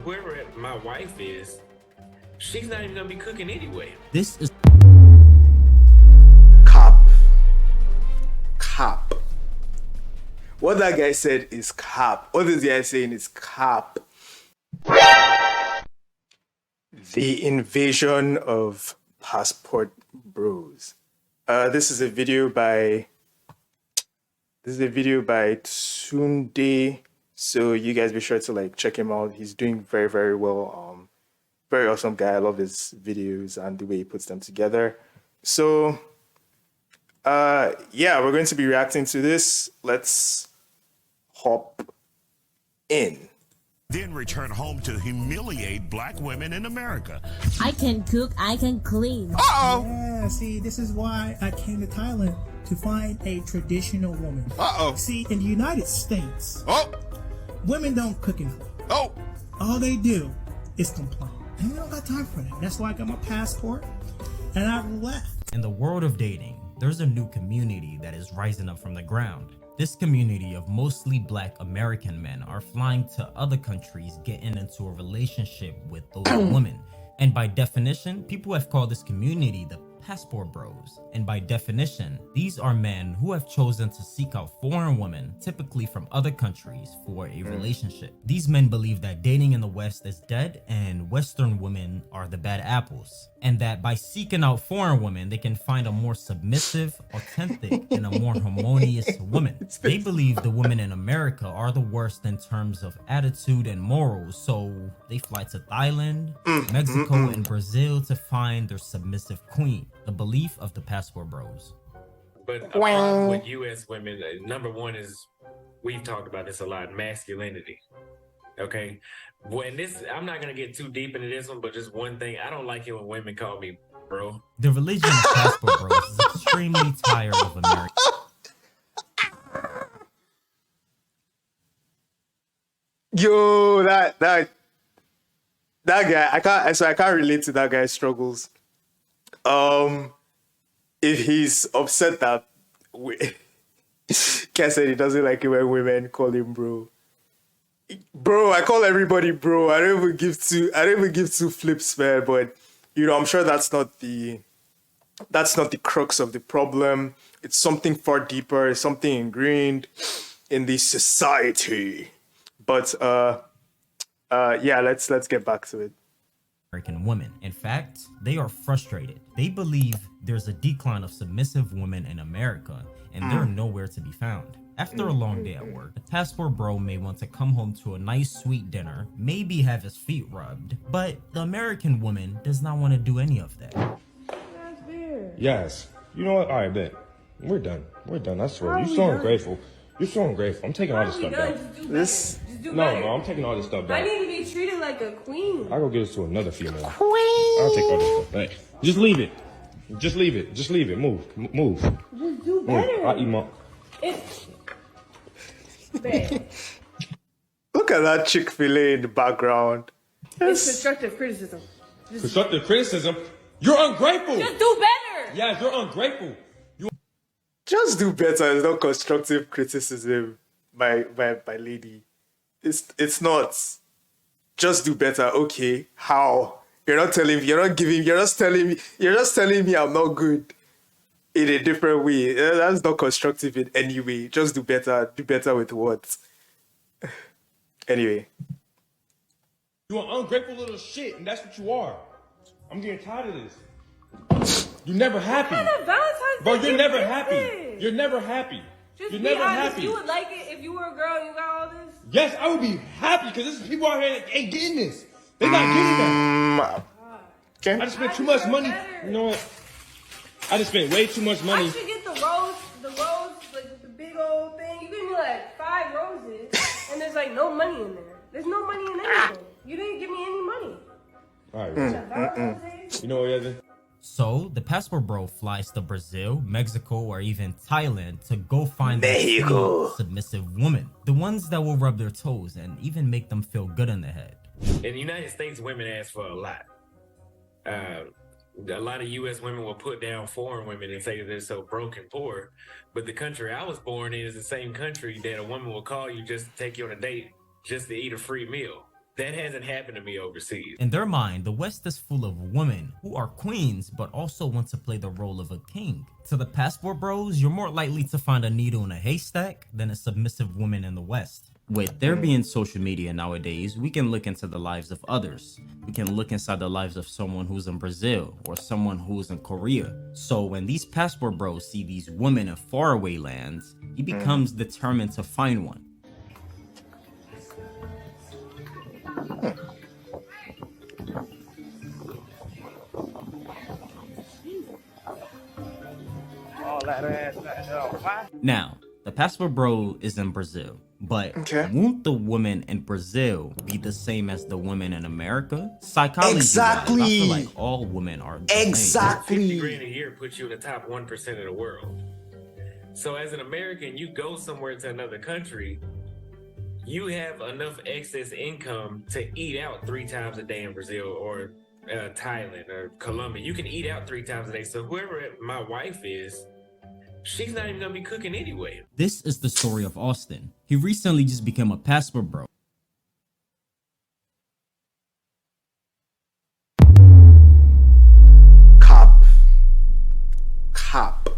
whoever my wife is, she's not even gonna be cooking anyway. This is cap. What that guy said is cap. What this guy saying is cap. The invasion of passport bros. This is a video by Tunde. So you guys be sure to like check him out. He's doing very, very well. Very awesome guy. I love his videos and the way he puts them together. So yeah, we're going to be reacting to this. Let's hop in. Then return home to humiliate black women in America. I can cook, I can clean. Uh-oh. Yeah, see, this is why I came to Thailand, to find a traditional woman. Uh-oh. See, in the United States, Oh. women don't cook and clean. Oh. All they do is complain. And we don't got time for that. That's why I got my passport and I left. in the world of dating. There's a new community that is rising up from the ground. This community of mostly black American men are flying to other countries, getting into a relationship with those women. And by definition, people have called this community the passport bros. And by definition, these are men who have chosen to seek out foreign women, typically from other countries, for a relationship. These men believe that dating in the West is dead and Western women are the bad apples. And that by seeking out foreign women, they can find a more submissive, authentic, and a more harmonious woman. They believe the women in America are the worst in terms of attitude and morals, so they fly to Thailand, Mexico, and Brazil to find their submissive queen. The belief of the passport bros. But a problem with U.S. women, number one is, we've talked about this a lot, masculinity. Okay? When this, I'm not going to get too deep into this one, but just one thing, I don't like it when women call me bro. The religion of passport bros is extremely tired of America. Yo, that guy, I can't relate to that guy's struggles. If he's upset that Ken said he doesn't like it when women call him bro. Bro, I call everybody bro. I don't even give two flips, man. But you know, I'm sure that's not the crux of the problem. It's something far deeper, it's something ingrained in the society. But yeah, let's get back to it. American women. In fact, they are frustrated. They believe there's a decline of submissive women in America, and they're nowhere to be found. After a long day at work, the passport bro may want to come home to a nice sweet dinner, maybe have his feet rubbed, but the American woman does not want to do any of that. Yes. You know what? All right, bet. We're done. We're done. I swear. You're so ungrateful. You're so ungrateful. I'm taking all this stuff back. No, I'm taking all this stuff back. I need to be treated like a queen. I'll go get us to another female. I'll take all this stuff back. Just leave it. Just leave it. Just leave it. Move. Move. Just do better. I'll eat my... It's bad. Look at that Chick-fil-A in the background. It's constructive criticism. Constructive criticism? You're ungrateful. Just do better. Yes, you're ungrateful. Just do better. It's not constructive criticism, my lady. It's not. Just do better. Okay, how? You're not telling me. You're just telling me I'm not good in a different way. That's not constructive in any way. Just do better. Do better with what? Anyway. You're an ungrateful little shit, and that's what you are. I'm getting tired of this. You're never happy. What kind of Valentine's Bro, Day you're never gift is happy. this? You're never happy. Just You're be never honest. happy. You would like it if you were a girl and you got all this? Yes, I would be happy because there's people out here that ain't getting this. They're not getting that. Okay. I just spent too much money. You know what? I just spent way too much I money. should get the rose, like the big old thing. You give me like 5 roses, and there's like no money in there. There's no money in anything. You didn't give me any money. All right. You know what, Evan? So, the passport bro flies to Brazil, Mexico, or even Thailand to go find the Mexico. submissive woman. The ones that will rub their toes and even make them feel good in the head. In the United States, women ask for a lot. A lot of U.S. women will put down foreign women and say that they're so broke and poor. But the country I was born in is the same country that a woman will call you just to take you on a date, just to eat a free meal. That hasn't happened to me overseas. In their mind, the West is full of women who are queens but also want to play the role of a king. To the passport bros, you're more likely to find a needle in a haystack than a submissive woman in the West. With there being social media nowadays, we can look into the lives of others. We can look inside the lives of someone who's in Brazil or someone who's in Korea. So when these passport bros see these women in faraway lands, he becomes determined to find one. Now, the passport bro is in Brazil, but won't the women in Brazil be the same as the women in America? Psychology Exactly. I feel like all women are the same. 50 grand a year puts you in the top 1% of the world. So as an American, you go somewhere to another country, you have enough excess income to eat out 3 times a day in Brazil or Thailand or Colombia. You can eat out 3 times a day. So whoever my wife is, she's not even gonna be cooking anyway. This is the story of Austin. He recently just became a passport bro. Cap.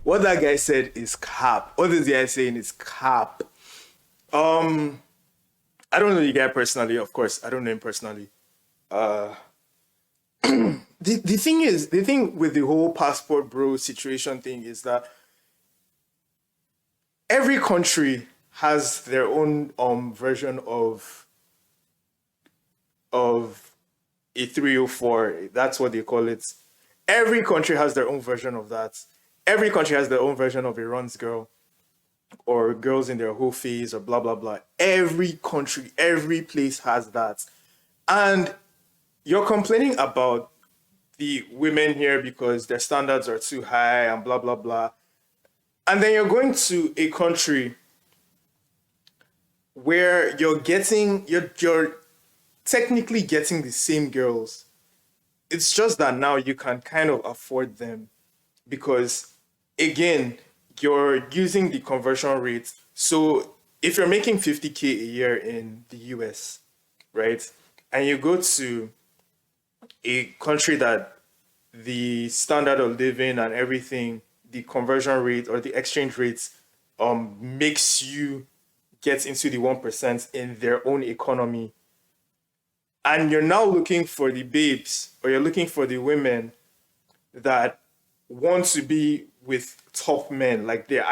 What that guy said is cap. What this guy saying is cap. I don't know the guy personally, of course. I don't know him personally. The thing with the whole passport bro situation thing is that every country has their own version of a 304. That's what they call it. Every country has their own version of that. Every country has their own version of a runs girl or girls in their whole phase or blah, blah, blah. Every country, every place has that. And you're complaining about the women here because their standards are too high and blah, blah, blah. And then you're going to a country where you're technically getting the same girls. It's just that now you can kind of afford them because, again, you're using the conversion rate. So if you're making 50K a year in the US, right, and you go to a country that the standard of living and everything, the conversion rate or the exchange rates makes you get into the 1% in their own economy, and you're now looking for the babes or you're looking for the women that want to be with top men, like they're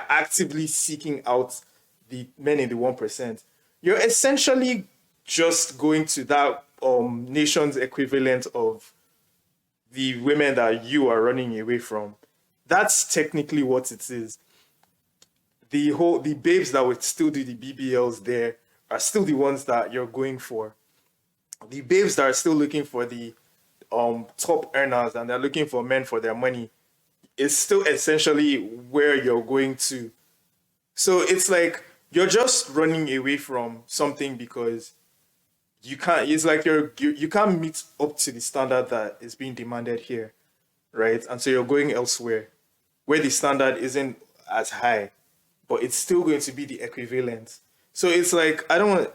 actively seeking out the men in the 1%. You're essentially just going to that nation's equivalent of the women that you are running away from. That's technically what it is. The babes that would still do the BBLs there are still the ones that you're going for. The babes that are still looking for the top earners and they're looking for men for their money is still essentially where you're going to. So it's like you're just running away from something because you can't. It's like you can't meet up to the standard that is being demanded here, right? And so you're going elsewhere where the standard isn't as high, but it's still going to be the equivalent. So it's like I don't want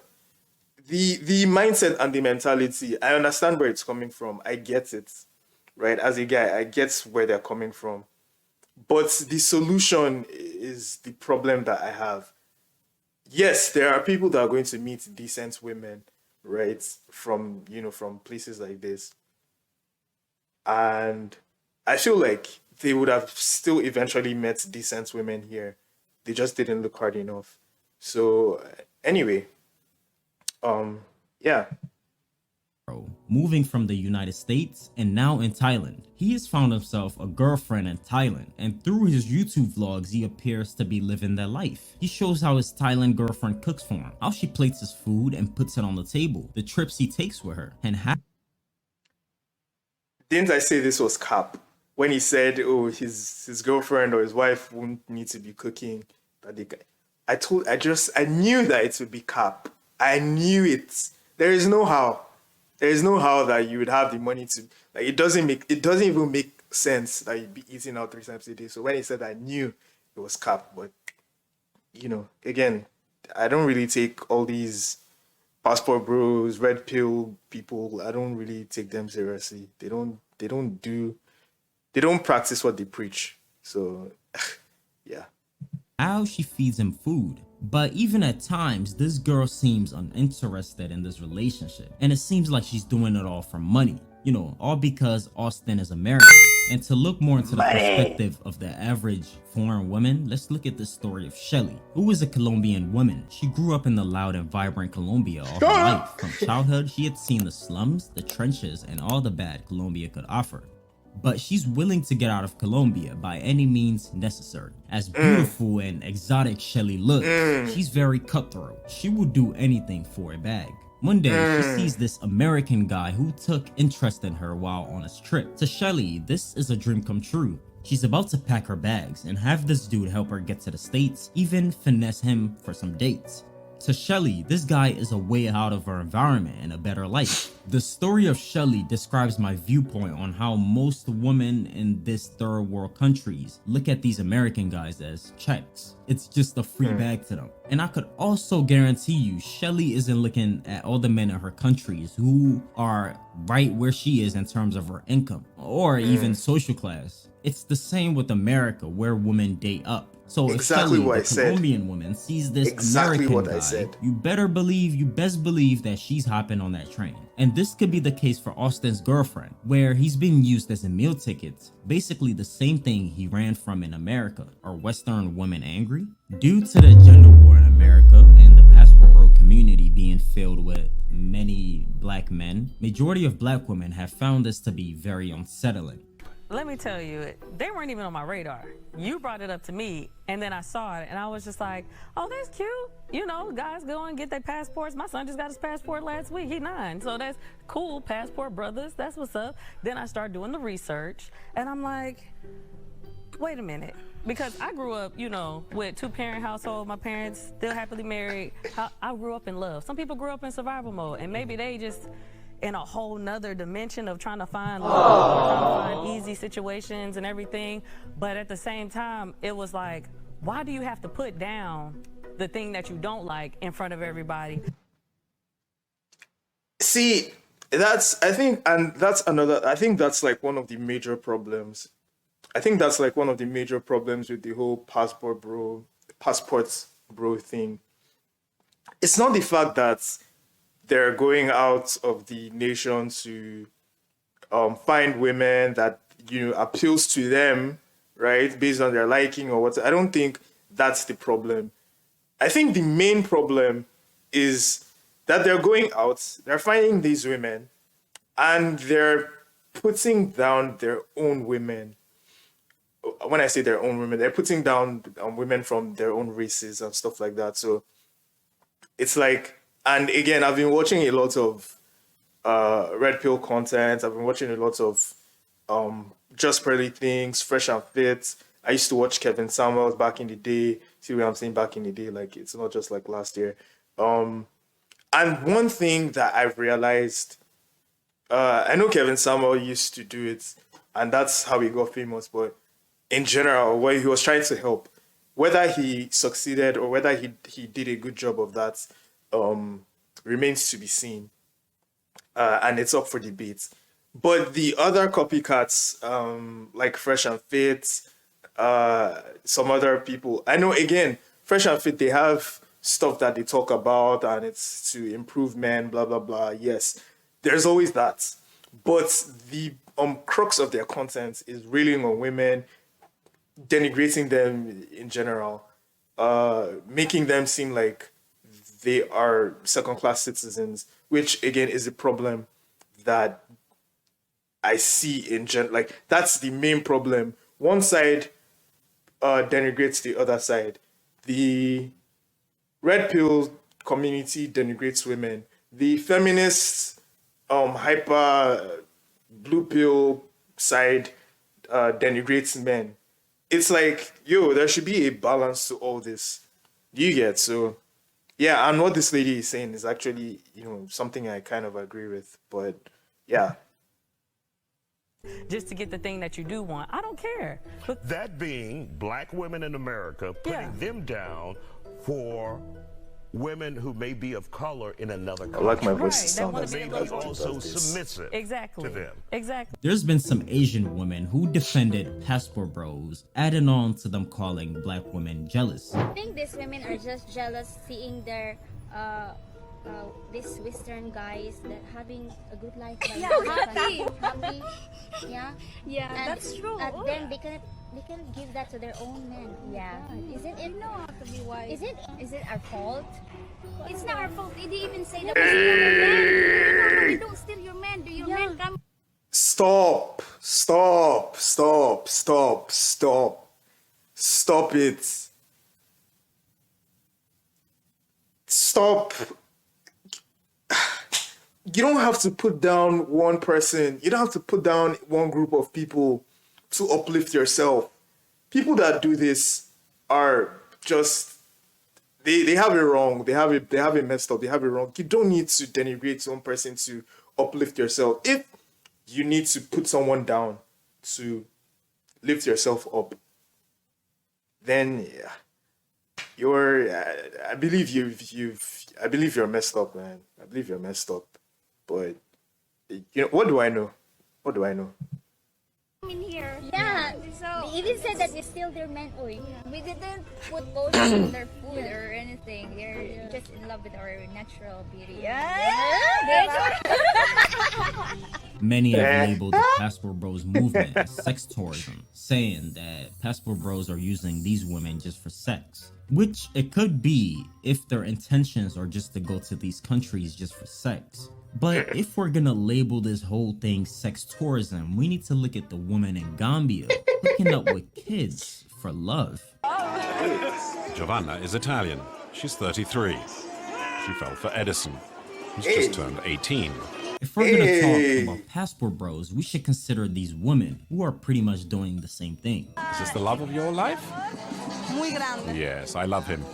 the mindset and the mentality. I understand where it's coming from. I get it, right? As a guy, I get where they're coming from. But the solution is the problem that I have. Yes, there are people that are going to meet decent women, right? From places like this. And I feel like they would have still eventually met decent women here. They just didn't look hard enough. So anyway, yeah. Moving from the United States and now in Thailand. He has found himself a girlfriend in Thailand, and through his YouTube vlogs he appears to be living their life. He shows how his Thailand girlfriend cooks for him, how she plates his food and puts it on the table, the trips he takes with her, and how... Didn't I say this was cap? When he said, oh, his girlfriend or his wife won't need to be cooking. I knew that it would be cap. I knew it. There is no how. There is no how that you would have the money to, like, it doesn't even make sense that you'd be eating out 3 times a day. So when he said, I knew it was cap. But again, I don't really take all these passport bros, red pill people, I don't really take them seriously. They don't practice what they preach. So yeah. How she feeds him food. But even at times, this girl seems uninterested in this relationship. And it seems like she's doing it all for money. You know, all because Austin is American. And to look more into the perspective of the average foreign woman, let's look at the story of Shelly, who is a Colombian woman. She grew up in the loud and vibrant Colombia all her life. From childhood, she had seen the slums, the trenches, and all the bad Colombia could offer. But she's willing to get out of Colombia by any means necessary. As beautiful and exotic Shelly looks, she's very cutthroat. She will do anything for a bag. One day, she sees this American guy who took interest in her while on his trip. To Shelly, this is a dream come true. She's about to pack her bags and have this dude help her get to the States, even finesse him for some dates. To Shelly, this guy is a way out of her environment and a better life. The story of Shelly describes my viewpoint on how most women in this third world countries look at these American guys as checks. It's just a free bag to them. And I could also guarantee you, Shelly isn't looking at all the men in her countries who are right where she is in terms of her income or even social class. It's the same with America, where women date up. So Exactly if Shelly, what I the said. Colombian woman, sees this Exactly American what I guy, said. you best believe that she's hopping on that train. And this could be the case for Austin's girlfriend, where he's being used as a meal ticket, basically the same thing he ran from in America. Are Western women angry? Due to the gender war in America and the passport bro community being filled with many black men, majority of black women have found this to be very unsettling. Let me tell you, they weren't even on my radar. You brought it up to me, and then I saw it, and I was just like, oh, that's cute. You know, guys go and get their passports. My son just got his passport last week. He's 9, so that's cool. Passport brothers, that's what's up. Then I started doing the research, and I'm like, wait a minute. Because I grew up, you know, with 2-parent household. My parents still happily married. I grew up in love. Some people grew up in survival mode, and maybe they just in a whole nother dimension of trying to find love, or trying to find easy situations and everything. But at the same time, it was like, why do you have to put down the thing that you don't like in front of everybody? See, that's like one of the major problems. I think that's like one of the major problems with the whole passports bro thing. It's not the fact that they're going out of the nation to find women that, you know, appeals to them, right, based on their liking or what. I don't think that's the problem. I think the main problem is that they're going out, they're finding these women, and they're putting down their own women. When I say their own women, they're putting down women from their own races and stuff like that. So it's like, and again, I've been watching a lot of red pill content. I've been watching a lot of Just Pearly Things, Fresh and Fit. I used to watch Kevin Samuels back in the day. See what I'm saying? Back in the day, like it's not just like last year. And one thing that I've realized, I know Kevin Samuel used to do it, and that's how he got famous. But in general, where he was trying to help, whether he succeeded or whether he did a good job of that, remains to be seen, and it's up for debate. But the other copycats, like Fresh and Fit, some other people, I know, again, Fresh and Fit, they have stuff that they talk about, and it's to improve men, blah blah blah. Yes, there's always that, but the crux of their content is railing on women, denigrating them in general, making them seem like they are second-class citizens, which again is a problem that I see in like that's the main problem. One side denigrates the other side. The red pill community denigrates women. The feminist hyper blue pill side denigrates men. It's like, yo, there should be a balance to all this. Do you get? So yeah, and what this lady is saying is actually, you know, something I kind of agree with. But yeah. Just to get the thing that you do want. I don't care. But That being black women in America, putting them down for women who may be of color in another country. I like my voice to Right, sound that as wanna May be be also submissive Exactly. to them. Exactly. There's been some Asian women who defended passport bros, adding on to them calling black women jealous. I think these women are just jealous seeing their these Western guys that having a good life. Yeah, happy. Yeah. Yeah, And that's true. then they can give that to their own men. Yeah. Isn't it? You know how to be wise. Is it our fault? It's not our fault. They didn't even say that we steal your man. No, we don't steal your man. Do your man come? Stop it. Stop. You don't have to put down one person. You don't have to put down one group of people to uplift yourself. People that do this are just they have it wrong. They have it messed up. They have it wrong. You don't need to denigrate one person to uplift yourself. If you need to put someone down to lift yourself up, then yeah, I believe you're messed up, man. I believe you're messed up. But what do I know? What do I know? In here. Yeah. So They even said that they steal their men. Oy. we didn't put potions in their food or anything. They're just in love with our natural beauty. Many have labeled the passport bros movement as sex tourism, saying that passport bros are using these women just for sex. Which it could be if their intentions are just to go to these countries just for sex. But if we're gonna label this whole thing sex tourism, we need to look at the woman in Gambia hooking up with kids for love. Giovanna is Italian. She's 33. She fell for Edison. He's just turned 18. If we're gonna talk about passport bros, we should consider these women who are pretty much doing the same thing. Is this the love of your life? Yes, I love him.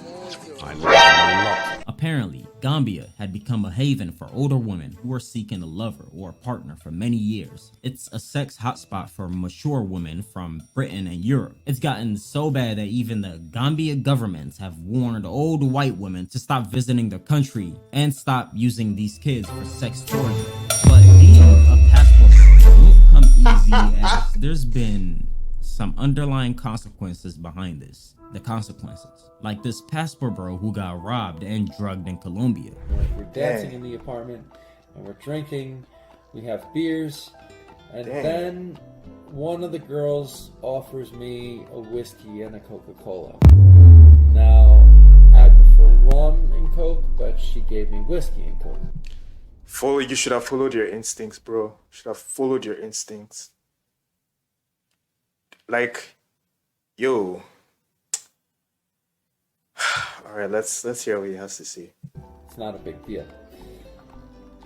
I love him a lot. Apparently, Gambia had become a haven for older women who are seeking a lover or a partner for many years. It's a sex hotspot for mature women from Britain and Europe. It's gotten so bad that even the Gambia governments have warned old white women to stop visiting their country and stop using these kids for sex tourism. But being a passport won't come easy, as there's been some underlying consequences behind this. The consequences, like this passport bro who got robbed and drugged in Colombia. We're dancing in the apartment and we're drinking, we have beers, and then one of the girls offers me a whiskey and a Coca-Cola. Now, I prefer rum and Coke, but she gave me whiskey and Coke. You should have followed your instincts, bro. You should have followed your instincts. Like, yo. All right, let's hear what he has to say. It's not a big deal.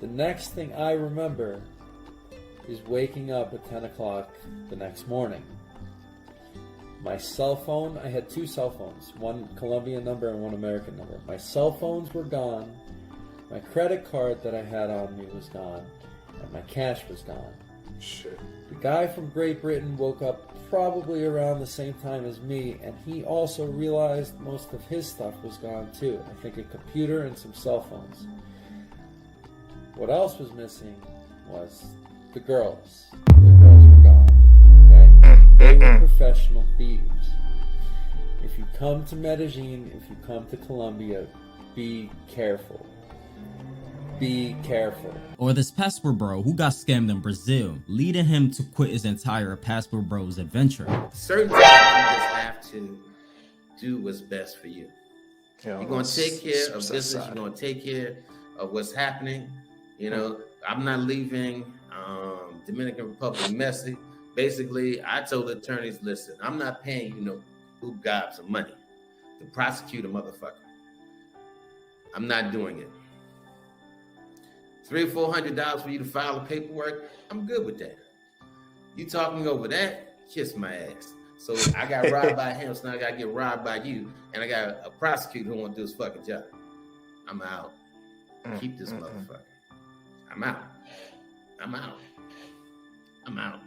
The next thing I remember is waking up at 10 o'clock the next morning. My cell phone, I had two cell phones, one Colombian number and one American number. My cell phones were gone, my credit card that I had on me was gone, and my cash was gone. Shit. The guy from Great Britain woke up probably around the same time as me, and he also realized most of his stuff was gone too. I think a computer and some cell phones. What else was missing was the girls. The girls were gone. Okay? They were professional thieves. If you come to Medellin, if you come to Colombia, be careful. Be careful. Or this passport bro who got scammed in Brazil, leading him to quit his entire passport bros adventure. Certain times you just have to do what's best for you. Yeah, you're going to take care of business. You're going to take care of what's happening. You know, I'm not leaving Dominican Republic messy. Basically, I told the attorneys, listen, I'm not paying you no who gobs of money to prosecute a motherfucker. I'm not doing it. $300 or $400 for you to file the paperwork, I'm good with that. You talking over that, kiss my ass. So I got robbed by him, so now I got to get robbed by you, and I got a prosecutor who won't do his fucking job. I'm out. Keep this motherfucker. I'm out. I'm out. I'm out.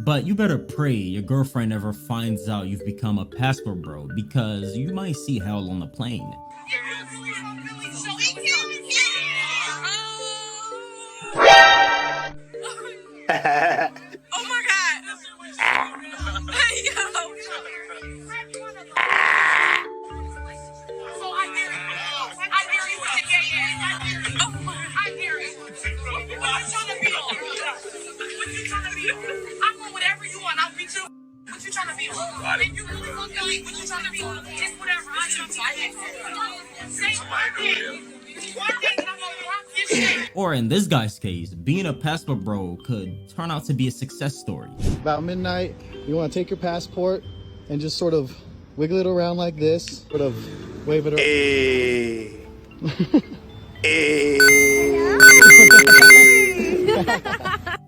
But you better pray your girlfriend never finds out you've become a passport bro, because you might see hell on the plane. Oh my god. So I dare you. I dare you with the gay ass. I dare you. What you trying to be on? What you trying to be on? I'm on whatever you want. I'll beat you. What you trying to be on? If you really fuck up, what you trying to be on? Just whatever. I say one thing. One thing and I'm gonna rock this shit. Or in this guy's case, being a passport bro could turn out to be a success story. About midnight, you want to take your passport and just sort of wiggle it around like this, sort of wave it around. Hey. Hey.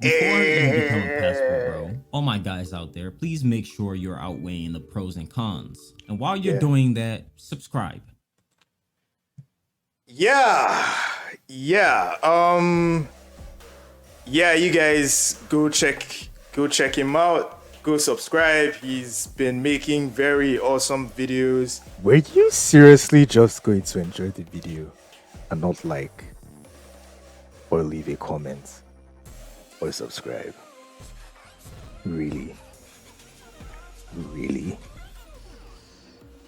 Before you become a passport bro, all my guys out there, please make sure you're outweighing the pros and cons. And while you're doing that, subscribe. Yeah, you guys go check him out, go subscribe. He's been making very awesome videos. Were you seriously just going to enjoy the video and not like or leave a comment or subscribe? Really?